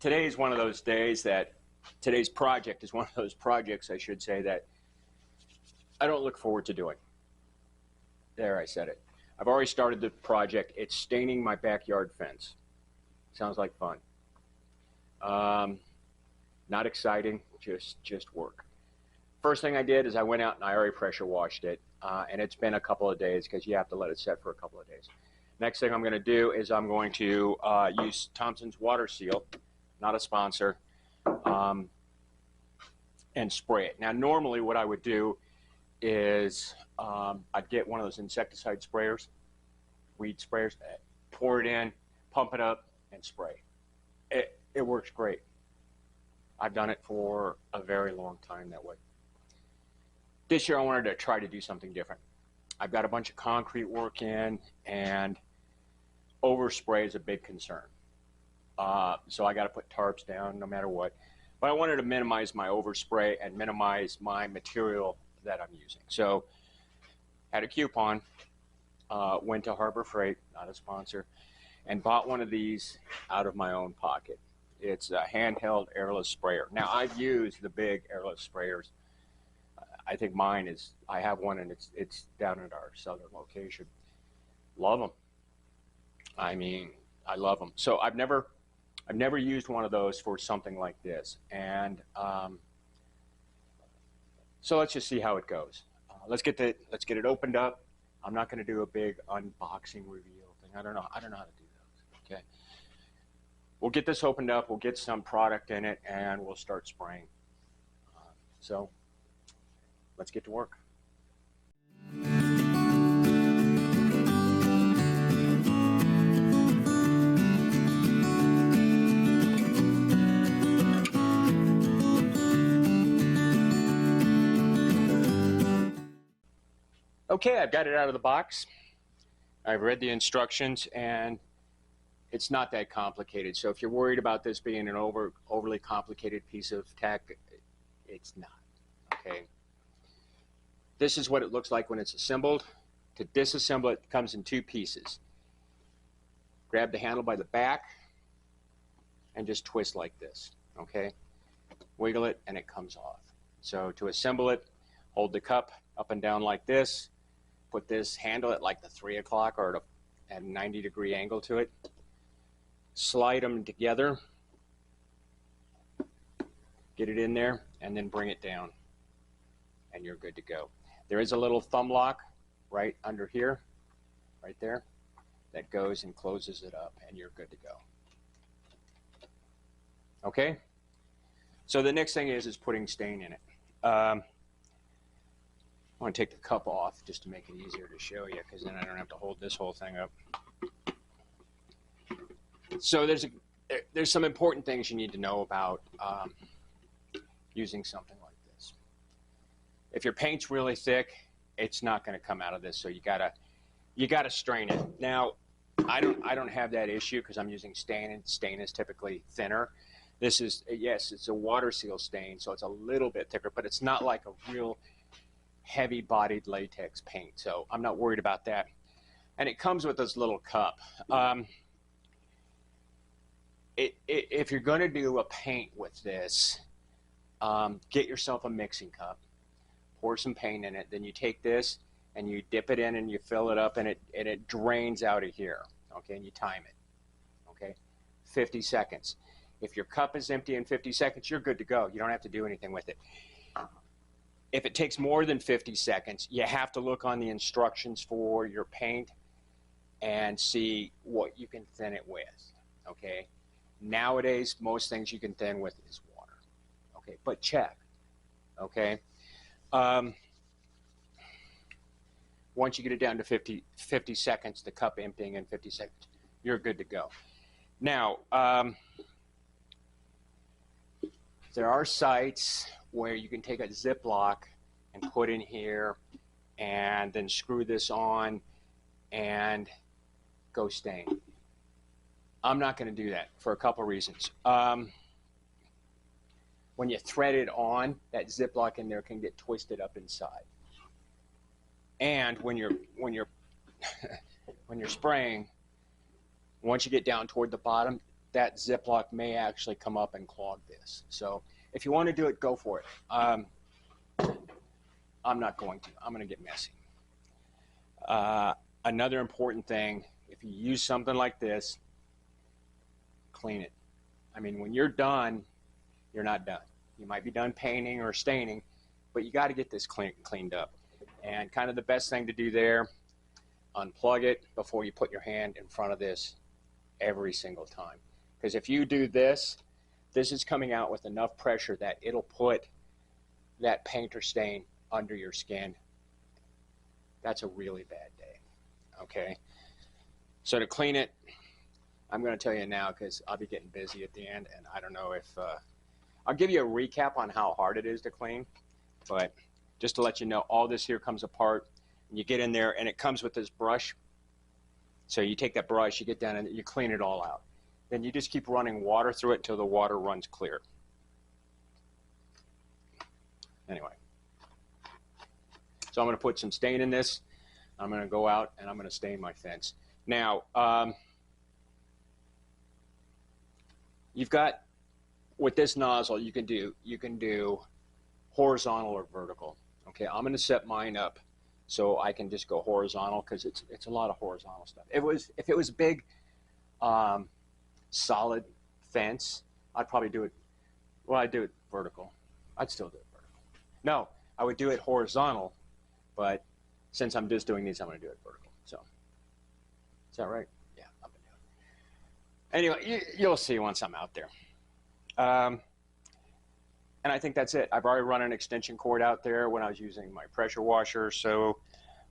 today's one of those days that, today's project is one of those projects, I should say, that I don't look forward to doing. There, I said it. I've already started the project. It's staining my backyard fence. Sounds like fun. Not exciting, just work. First thing I did is I went out and I already pressure washed it, and it's been a couple of days because you have to let it set for a couple of days. Next thing I'm going to do is I'm going to use Thompson's Water Seal, not a sponsor, and spray it. Now normally what I would do is I'd get one of those insecticide sprayers, weed sprayers, pour it in, pump it up, and spray. It works great. I've done it for a very long time that way. This year I wanted to try to do something different. I've got a bunch of concrete work in, and overspray is a big concern. So I got to put tarps down no matter what. But I wanted to minimize my overspray and minimize my material that I'm using. So had a coupon, went to Harbor Freight, not a sponsor, and bought one of these out of my own pocket. It's a handheld airless sprayer. Now I've used the big airless sprayers. I think mine is, I have one and it's down at our southern location. Love them. I mean, I love them. So I've never used one of those for something like this. And so let's just see how it goes. Let's get it opened up. I'm not going to do a big unboxing reveal thing. I don't know how to do those. Okay. We'll get this opened up. We'll get some product in it, and we'll start spraying. So let's get to work. Okay, I've got it out of the box. I've read the instructions, and it's not that complicated. So if you're worried about this being an overly complicated piece of tech, it's not, okay? This is what it looks like when it's assembled. To disassemble it, it comes in two pieces. Grab the handle by the back and just twist like this, okay? Wiggle it and it comes off. So to assemble it, hold the cup up and down like this, put this handle at like the 3 o'clock or at a 90-degree angle to it, slide them together, get it in there, and then bring it down, and you're good to go. There is a little thumb lock right under here, right there, that goes and closes it up, and you're good to go. Okay? So the next thing is putting stain in it. I want to take the cup off just to make it easier to show you, because then I don't have to hold this whole thing up. So there's some important things you need to know about using something like this. If your paint's really thick, it's not going to come out of this, so you gotta strain it. Now, I don't have that issue because I'm using stain, and stain is typically thinner. This is, yes, it's a water seal stain, so it's a little bit thicker, but it's not like a real heavy-bodied latex paint, so I'm not worried about that. And it comes with this little cup. If you're going to do a paint with this, get yourself a mixing cup, pour some paint in it, then you take this and you dip it in and you fill it up, and it drains out of here, okay, and you time it, okay, 50 seconds. If your cup is empty in 50 seconds, you're good to go. You don't have to do anything with it. If it takes more than 50 seconds, you have to look on the instructions for your paint and see what you can thin it with, okay? Nowadays, most things you can thin with is water, okay? But check, okay? Once you get it down to 50 seconds, the cup emptying in 50 seconds, you're good to go. Now, there are sites where you can take a Ziploc and put in here and then screw this on and go stain. I'm not going to do that for a couple reasons. When you thread it on, that Ziploc in there can get twisted up inside. And when you're when you're spraying, once you get down toward the bottom, that Ziploc may actually come up and clog this. So if you want to do it, go for it. I'm not going to. I'm going to get messy. Another important thing, if you use something like this, clean it. I mean, when you're done, you're not done. You might be done painting or staining, but you got to get this cleaned up. And kind of the best thing to do there, unplug it before you put your hand in front of this every single time. Because if you do this, this is coming out with enough pressure that it'll put that paint or stain under your skin. That's a really bad day, okay? So to clean it, I'm going to tell you now because I'll be getting busy at the end, and I don't know if, I'll give you a recap on how hard it is to clean, but just to let you know, all this here comes apart, and you get in there, and it comes with this brush. So you take that brush, you get down, and you clean it all out. Then you just keep running water through it until the water runs clear. Anyway. So I'm going to put some stain in this. I'm going to go out and I'm going to stain my fence. Now, you've got, with this nozzle, you can do horizontal or vertical. Okay, I'm going to set mine up so I can just go horizontal because it's a lot of horizontal stuff. If it was a big, solid fence, I'd probably do it. Well, I'd do it vertical. I'd still do it vertical. No, I would do it horizontal. But since I'm just doing these, I'm going to do it vertical. So, is that right? Yeah, I'm going to do it. Anyway, you'll see once I'm out there. And I think that's it. I've already run an extension cord out there when I was using my pressure washer. So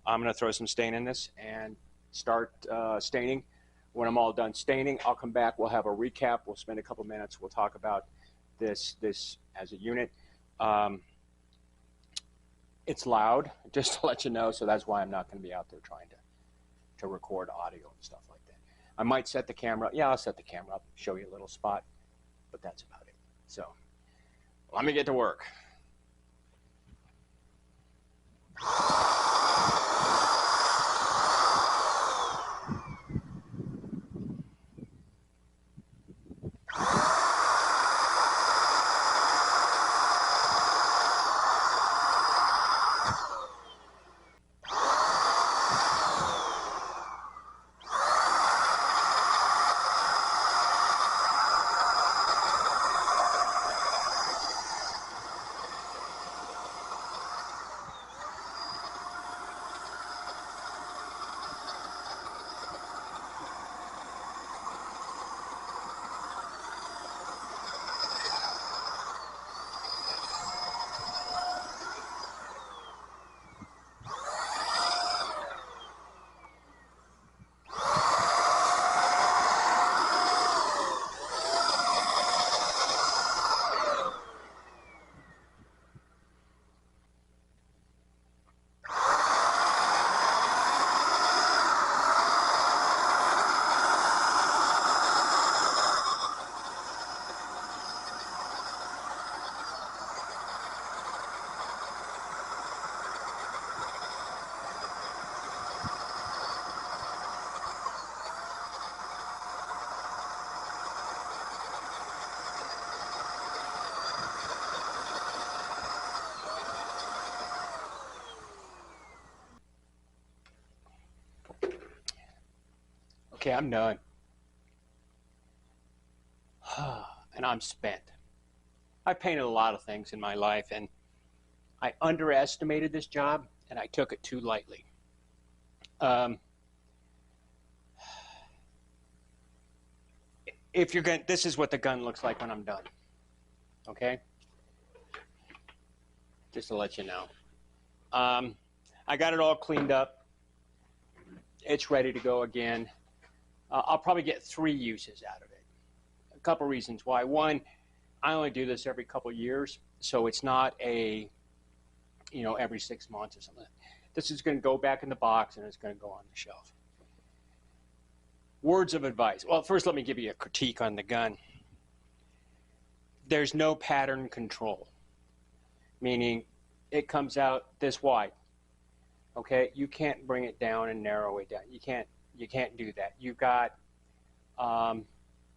I'm going to throw some stain in this and start staining. When I'm all done staining, I'll come back. We'll have a recap. We'll spend a couple minutes. We'll talk about this as a unit. It's loud, just to let you know, so that's why I'm not going to be out there trying to record audio and stuff like that. I might set the camera up. Yeah, I'll set the camera up, show you a little spot, but that's about it. So let me get to work. Okay, I'm done. And I'm spent. I painted a lot of things in my life, and I underestimated this job, and I took it too lightly. If you're going, this is what the gun looks like when I'm done. Okay? Just to let you know. I got it all cleaned up. It's ready to go again. I'll probably get 3 uses out of it. A couple reasons why. One, I only do this every couple years, so it's not a, every 6 months or something. This is going to go back in the box and it's going to go on the shelf. Words of advice. Well, first let me give you a critique on the gun. There's no pattern control, meaning it comes out this wide. Okay, you can't bring it down and narrow it down. You can't do that. You've got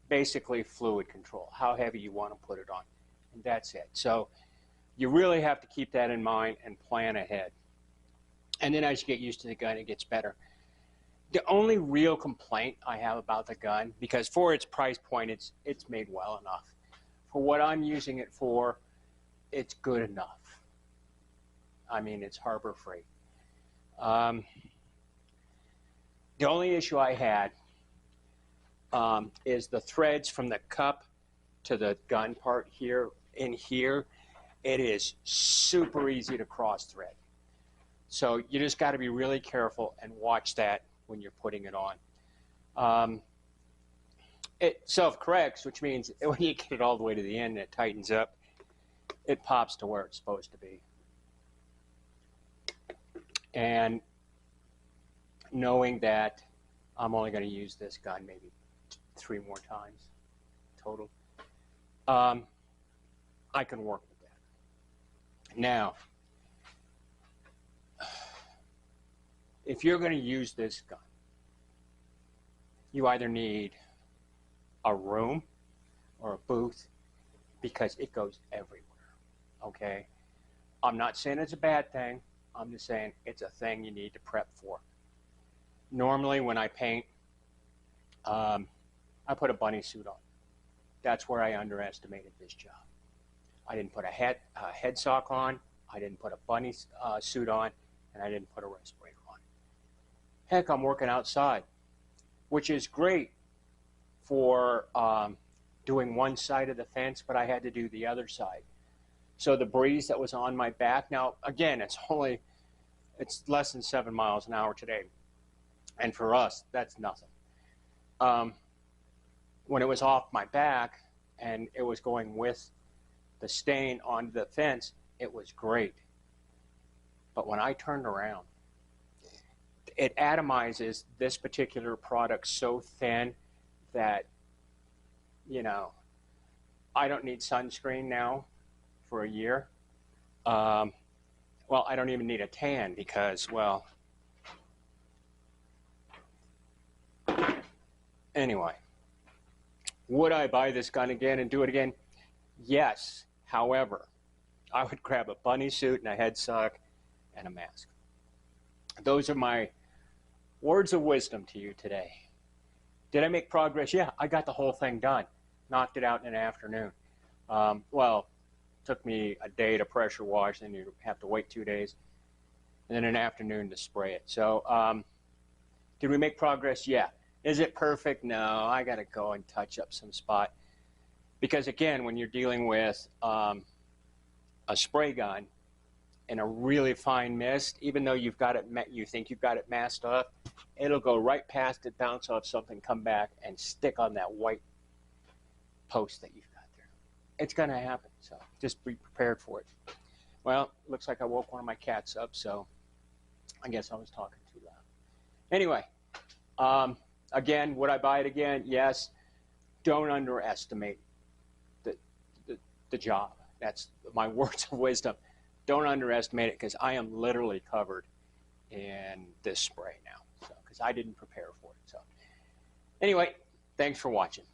basically fluid control, how heavy you want to put it on, and that's it. So you really have to keep that in mind and plan ahead. And then as you get used to the gun, it gets better. The only real complaint I have about the gun, because for its price point, it's made well enough. For what I'm using it for, it's good enough. I mean, it's harbor freight. The only issue I had is the threads from the cup to the gun part here. In here, it is super easy to cross thread. So you just got to be really careful and watch that when you're putting it on. It self-corrects, which means when you get it all the way to the end and it tightens up, it pops to where it's supposed to be. And knowing that I'm only going to use this gun maybe 3 more times total, I can work with that. Now, if you're going to use this gun, you either need a room or a booth, because it goes everywhere, okay? I'm not saying it's a bad thing. I'm just saying it's a thing you need to prep for. Normally when I paint, I put a bunny suit on. That's where I underestimated this job. I didn't put a head sock on, I didn't put a bunny suit on, and I didn't put a respirator on. Heck, I'm working outside, which is great for doing one side of the fence, but I had to do the other side. So the breeze that was on my back, now again, it's less than 7 miles an hour today. And for us, that's nothing. When it was off my back and it was going with the stain on the fence, it was great. But when I turned around, it atomizes this particular product so thin that, you know, I don't need sunscreen now for a year. Well, I don't even need a tan because, well, anyway, would I buy this gun again and do it again? Yes. However, I would grab a bunny suit and a head sock and a mask. Those are my words of wisdom to you today. Did I make progress? Yeah, I got the whole thing done. Knocked it out in an afternoon. Well, it took me a day to pressure wash, then you have to wait 2 days, and then an afternoon to spray it. So, did we make progress? Yeah. Is it perfect? No, I got to go and touch up some spot. Because again, when you're dealing with a spray gun in a really fine mist, even though you think you've got it masked off, it'll go right past it, bounce off something, come back, and stick on that white post that you've got there. It's going to happen, so just be prepared for it. Well, looks like I woke one of my cats up, so I guess I was talking too loud. Anyway, again, would I buy it again? Yes. Don't underestimate the job. That's my words of wisdom. Don't underestimate it, because I am literally covered in this spray now, so because I didn't prepare for it. So anyway, thanks for watching.